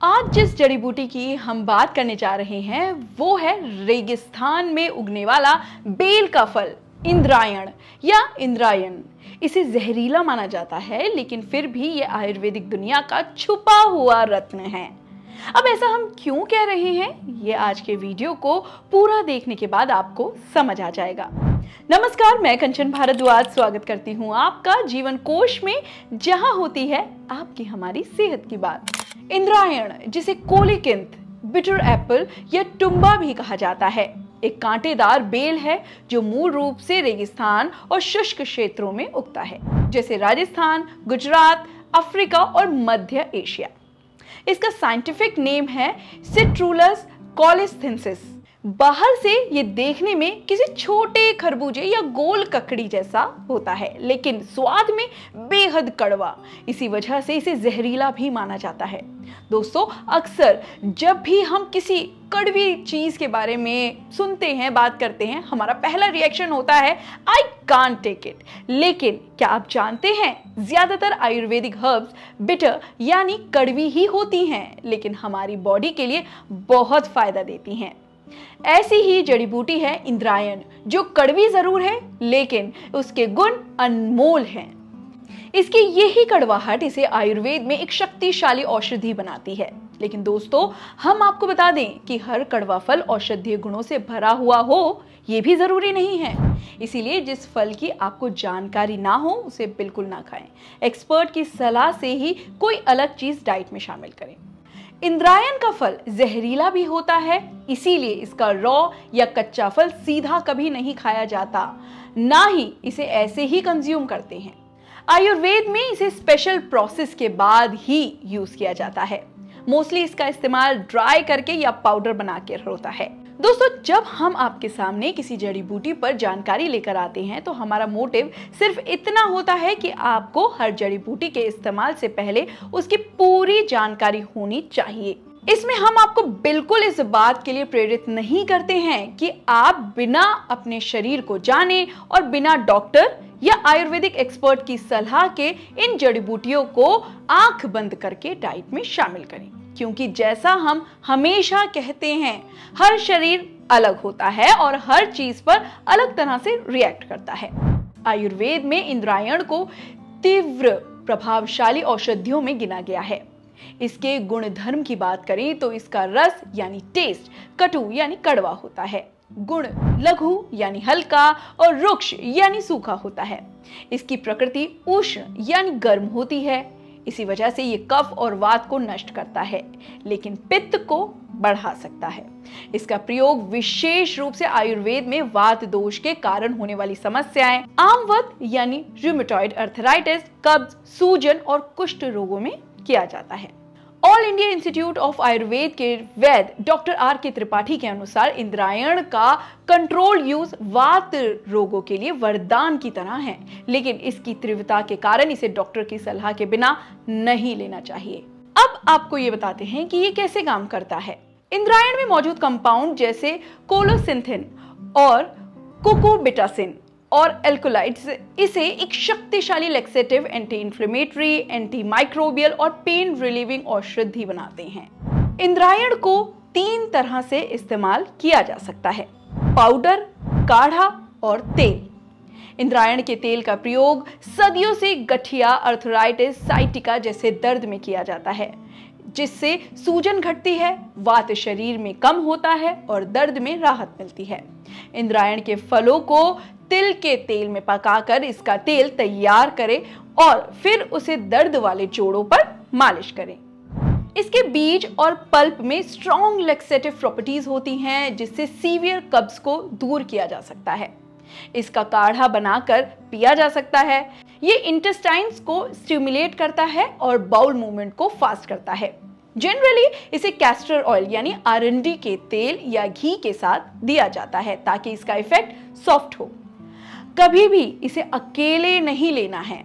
आज जिस जड़ी बूटी की हम बात करने जा रहे हैं वो है रेगिस्तान में उगने वाला बेल का फल इंद्रायण या इंद्रायण। इसे जहरीला माना जाता है, लेकिन फिर भी ये आयुर्वेदिक दुनिया का छुपा हुआ रत्न है। अब ऐसा हम क्यों कह रहे हैं, ये आज के वीडियो को पूरा देखने के बाद आपको समझ आ जाएगा। नमस्कार, मैं कंचन भारद्वाज स्वागत करती हूँ आपका जीवन कोश में, जहां होती है आपकी हमारी सेहत की बात। इंद्रायण, जिसे कोलेकिंथ, बिटर एप्पल या टुम्बा भी कहा जाता है, एक कांटेदार बेल है जो मूल रूप से रेगिस्तान और शुष्क क्षेत्रों में उगता है, जैसे राजस्थान, गुजरात, अफ्रीका और मध्य एशिया। इसका साइंटिफिक नेम है सिट्रुलस कॉलेस्थेंसिस। बाहर से ये देखने में किसी छोटे खरबूजे या गोल ककड़ी जैसा होता है, लेकिन स्वाद में बेहद कड़वा। इसी वजह से इसे जहरीला भी माना जाता है। दोस्तों, अक्सर जब भी हम किसी कड़वी चीज के बारे में सुनते हैं, बात करते हैं, हमारा पहला रिएक्शन होता है आई कांट टेक इट। लेकिन क्या आप जानते हैं, ज्यादातर आयुर्वेदिक हर्ब्स बिटर यानी कड़वी ही होती हैं, लेकिन हमारी बॉडी के लिए बहुत फायदा देती हैं। ऐसी ही जड़ी बूटी है इंद्रायण, जो कड़वी जरूर है लेकिन उसके गुण अनमोल हैं। इसकी यही कड़वाहट इसे आयुर्वेद में एक शक्तिशाली औषधि बनाती है। लेकिन दोस्तों, हम आपको बता दें कि हर कड़वा फल औषधीय गुणों से भरा हुआ हो, ये भी जरूरी नहीं है। इसीलिए जिस फल की आपको जानकारी ना हो उसे बिल्कुल ना खाएं। एक्सपर्ट की सलाह से ही कोई अलग चीज डाइट में शामिल करें। इंद्रायण का फल जहरीला भी होता है, इसीलिए इसका रॉ या कच्चा फल सीधा कभी नहीं खाया जाता, ना ही इसे ऐसे ही कंज्यूम करते हैं। आयुर्वेद में इसे स्पेशल प्रोसेस के बाद ही यूज किया जाता है। मोस्टली इसका इस्तेमाल ड्राई करके या पाउडर बना के होता है। दोस्तों, जब हम आपके सामने किसी जड़ी बूटी पर जानकारी लेकर आते हैं तो हमारा मोटिव सिर्फ इतना होता है कि आपको हर जड़ी बूटी के इस्तेमाल से पहले उसकी पूरी जानकारी होनी चाहिए। इसमें हम आपको बिल्कुल इस बात के लिए प्रेरित नहीं करते हैं कि आप बिना अपने शरीर को जाने और बिना डॉक्टर या आयुर्वेदिक एक्सपर्ट की सलाह के इन जड़ी बूटियों को आंख बंद करके डाइट में शामिल करें, क्योंकि जैसा हम हमेशा कहते हैं, हर शरीर अलग होता है और हर चीज पर अलग तरह से रिएक्ट करता है। आयुर्वेद में इंद्रायण को तीव्र प्रभावशाली औषधियों में गिना गया है। इसके गुणधर्म की बात करें तो इसका रस यानी टेस्ट कटु यानी कड़वा होता है, गुण लघु यानी हल्का और रुक्ष यानी सूखा होता है। इसकी प्रकृति उष्ण यानी गर्म होती है, इसी वजह से ये कफ और वात को नष्ट करता है, लेकिन पित्त को बढ़ा सकता है। इसका प्रयोग विशेष रूप से आयुर्वेद में वात दोष के कारण होने वाली समस्याएं, आमवत यानी रूमेटॉइड अर्थराइटिस, कब्ज, सूजन और कुष्ठ रोगों में किया जाता है। All India institute of Ayurveda के वैद्य डॉक्टर आर के त्रिपाठी के अनुसार इंद्रायण का कंट्रोल यूज वात रोगों के लिए वरदान की तरह है, लेकिन इसकी तीव्रता के कारण इसे डॉक्टर की सलाह के बिना नहीं लेना चाहिए। अब आपको ये बताते हैं कि ये कैसे काम करता है। इंद्रायण में मौजूद कंपाउंड जैसे कोलोसिंथिन और कुकुबिटासिन और एल्कोलाइड्स इसे एक शक्तिशाली laxative, anti inflammatory, anti microbial और पेन रिलीविंग औषधि बनाते हैं। इंद्रायण को 3 तरह से इस्तेमाल किया जा सकता है: पाउडर, काढ़ा और तेल। इंद्रायण के तेल का प्रयोग सदियों से गठिया, अर्थराइटिस, साइटिका जैसे दर्द में किया जाता है, जिससे सूजन घटती है, वात शरीर में कम होता है और दर्द में राहत मिलती है। इंद्रायण के फलों को तिल के तेल में पकाकर इसका तेल तैयार करें और फिर उसे दर्द वाले जोड़ों पर मालिश करें। इसके बीज और पल्प में स्ट्रॉन्ग लैक्सेटिव प्रॉपर्टीज होती हैं, जिससे सीवियर कब्ज को दूर किया जा सकता है। इसका काढ़ा बनाकर पिया जा सकता है। ये इंटेस्टाइन्स को स्टिमुलेट करता है और बाउल मूवमेंट को फास्ट करता है। जनरली इसे कैस्टर ऑयल यानी आरंडी के तेल या घी के साथ दिया जाता है ताकि इसका इफेक्ट सॉफ्ट हो। कभी भी इसे अकेले नहीं लेना है।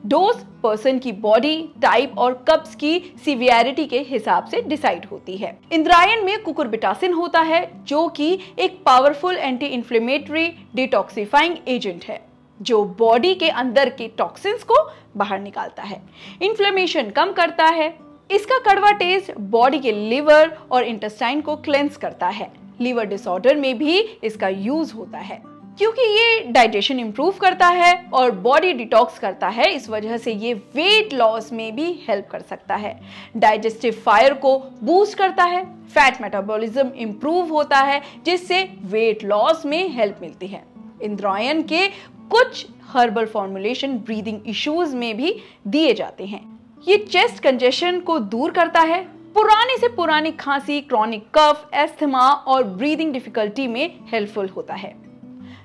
डोज पर्सन की बॉडी टाइप और कब्ज की सीवियरिटी के हिसाब से डिसाइड होती है। इंद्रायण में कुकुरबिटासिन होता है, जो कि एक powerful anti inflammatory detoxifying agent है, जो बॉडी के अंदर के टॉक्सिन्स को बाहर निकालता है, इन्फ्लेमेशन कम करता है, इसका कड़वा टेस्ट बॉडी के लिवर और इंटेस्टाइन को क्लेंस करता है। लिवर डिसऑर्डर में भी इसका यूज होता है क्योंकि ये डाइजेशन इंप्रूव करता है और बॉडी डिटॉक्स करता है। इस वजह से ये वेट लॉस में भी हेल्प कर सकता है। डाइजेस्टिव फायर को बूस्ट करता है, फैट मेटाबॉलिज्म इंप्रूव होता है जिससे वेट लॉस में हेल्प मिलती है। इंद्रायण के कुछ हर्बल फॉर्मुलेशन ब्रीदिंग इश्यूज में भी दिए जाते हैं। ये चेस्ट कंजेशन को दूर करता है, पुराने से पुरानी खांसी, क्रॉनिक कफ, एस्थमा और ब्रीदिंग डिफिकल्टी में हेल्पफुल होता है।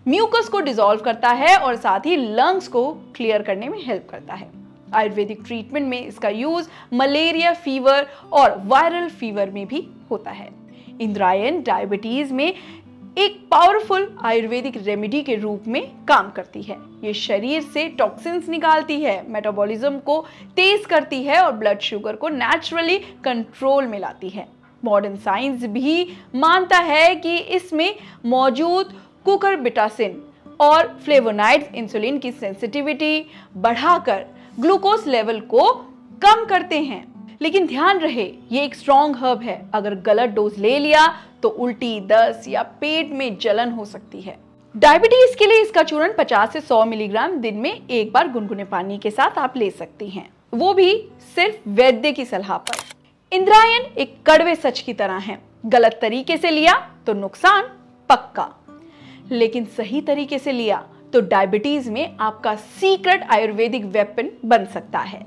म्यूकस को डिसॉल्व करता है और साथ ही लंग्स को क्लियर करने में हेल्प करता है। आयुर्वेदिक ट्रीटमेंट में इसका यूज मलेरिया फीवर और वायरल फीवर में भी होता है। इंद्रायण डायबिटीज में एक पावरफुल आयुर्वेदिक रेमेडी के रूप में काम करती है। ये शरीर से टॉक्सिन्स निकालती है, मेटाबॉलिज्म को तेज करती है और ब्लड शुगर को नेचुरली कंट्रोल में लाती है। मॉडर्न साइंस भी मानता है कि इसमें मौजूद कुकुरबिटासिन और फ्लेवोनाइड्स इंसुलिन की सेंसिटिविटी बढ़ाकर ग्लूकोज लेवल को कम करते हैं। लेकिन ध्यान रहे, ये एक स्ट्रॉन्ग हर्ब है। अगर गलत डोज ले लिया तो उल्टी, दस्त या पेट में जलन हो सकती है। डायबिटीज के लिए इसका चूर्ण 50 से 100 मिलीग्राम दिन में एक बार गुनगुने पानी के साथ आप ले सकती हैं, वो भी सिर्फ वैद्य की सलाह पर। इंद्रायण एक कड़वे सच की तरह है। गलत तरीके से लिया तो नुकसान पक्का, लेकिन सही तरीके से लिया तो डायबिटीज में आपका सीक्रेट आयुर्वेदिक वेपन बन सकता है।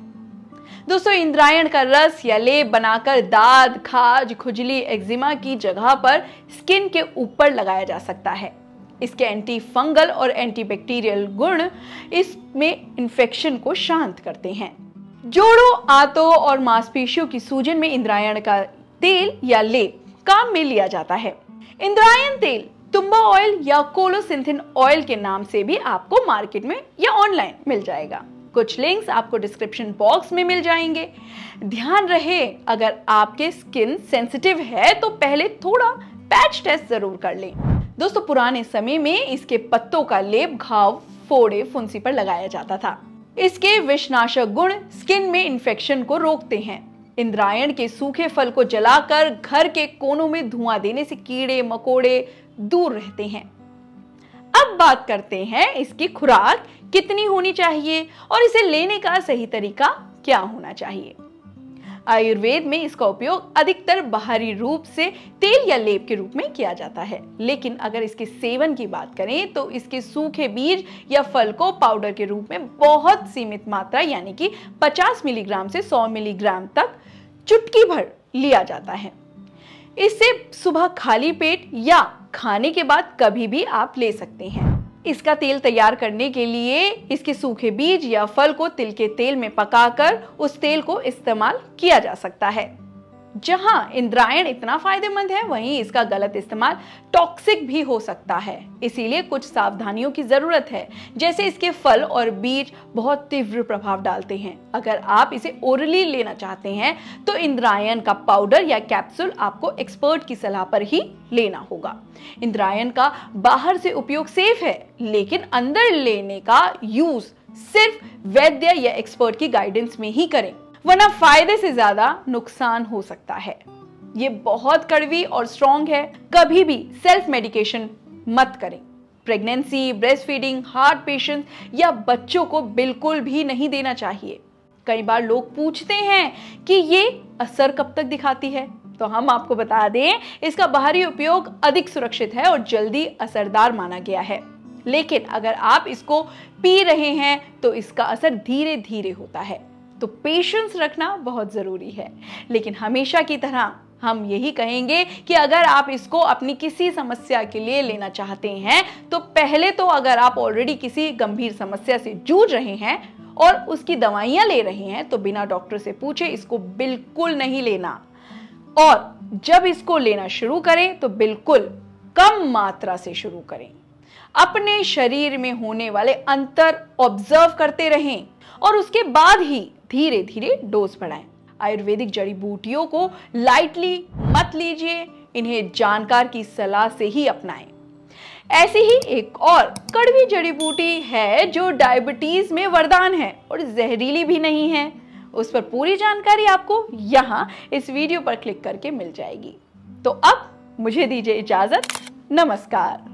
दोस्तों, इंद्रायण का रस या लेप बनाकर दाद, खाज, खुजली, एक्जिमा की जगह पर स्किन के ऊपर लगाया जा सकता है। इसके एंटी फंगल और एंटीबैक्टीरियल गुण इसमें इन्फेक्शन को शांत करते हैं। जोड़ों, आंतों और मांसपेशियों की सूजन में इंद्रायण का तेल या लेप काम में लिया जाता है। इंद्रायण तेल तुम्बा ऑयल या कोलोसिंथिन ऑयल के नाम से भी आपको मार्केट में या ऑनलाइन मिल जाएगा। कुछ लिंक्स आपको डिस्क्रिप्शन बॉक्स में मिल जाएंगे। ध्यान रहे, अगर आपके स्किन सेंसिटिव है तो पहले थोड़ा पैच टेस्ट जरूर कर लें। दोस्तों, पुराने समय में इसके पत्तों का लेप घाव, फोड़े, फुंसी पर लगाया जाता था। इसके विषनाशक गुण स्किन में इन्फेक्शन को रोकते हैं। इंद्रायण के सूखे फल को जलाकर घर के कोनों में धुआं देने से कीड़े मकोड़े दूर रहते हैं। अब बात करते हैं इसकी खुराक कितनी होनी चाहिए और इसे लेने का सही तरीका क्या होना चाहिए। आयुर्वेद में इसका उपयोग अधिकतर बाहरी रूप से तेल या लेप के रूप में किया जाता है, लेकिन अगर इसके सेवन की बात करें तो इसके सूखे बीज या फल को पाउडर के रूप में बहुत सीमित मात्रा यानी कि 50 मिलीग्राम से 100 मिलीग्राम तक चुटकी भर लिया जाता है। इसे सुबह खाली पेट या खाने के बाद कभी भी आप ले सकते हैं। इसका तेल तैयार करने के लिए इसके सूखे बीज या फल को तिल के तेल में पकाकर उस तेल को इस्तेमाल किया जा सकता है। जहां इंद्रायण इतना फायदेमंद है, वहीं इसका गलत इस्तेमाल टॉक्सिक भी हो सकता है। इसीलिए कुछ सावधानियों की जरूरत है। जैसे इसके फल और बीज बहुत तीव्र प्रभाव डालते हैं। अगर आप इसे ओरली लेना चाहते हैं तो इंद्रायण का पाउडर या कैप्सूल आपको एक्सपर्ट की सलाह पर ही लेना होगा। इंद्रायण का बाहर से उपयोग सेफ है, लेकिन अंदर लेने का यूज सिर्फ वैद्य या एक्सपर्ट की गाइडेंस में ही करें, वरना फायदे से ज्यादा नुकसान हो सकता है। ये बहुत कड़वी और स्ट्रॉन्ग है। कभी भी सेल्फ मेडिकेशन मत करें। Pregnancy, breast feeding, heart patient या बच्चों को बिल्कुल भी नहीं देना चाहिए। कई बार लोग पूछते हैं कि ये असर कब तक दिखाती है, तो हम आपको बता दें, इसका बाहरी उपयोग अधिक सुरक्षित है और जल्दी असरदार माना गया है। लेकिन अगर आप इसको पी रहे हैं तो इसका असर धीरे धीरे होता है, तो पेशेंस रखना बहुत जरूरी है। लेकिन हमेशा की तरह हम यही कहेंगे कि अगर आप इसको अपनी किसी समस्या के लिए लेना चाहते हैं तो पहले तो अगर आप ऑलरेडी किसी गंभीर समस्या से जूझ रहे हैं और उसकी दवाइयां ले रहे हैं तो बिना डॉक्टर से पूछे इसको बिल्कुल नहीं लेना। और जब इसको लेना शुरू करें तो बिल्कुल कम मात्रा से शुरू करें। अपने शरीर में होने वाले अंतर ऑब्जर्व करते रहें और उसके बाद ही धीरे धीरे डोज बढ़ाएं। आयुर्वेदिक जड़ी बूटियों को लाइटली मत लीजिए, इन्हें जानकार की सलाह से ही अपनाएं। ऐसी ही एक और कड़वी जड़ी बूटी है जो डायबिटीज में वरदान है और जहरीली भी नहीं है। उस पर पूरी जानकारी आपको यहाँ इस वीडियो पर क्लिक करके मिल जाएगी। तो अब मुझे दीजिए इजाजत। नमस्कार।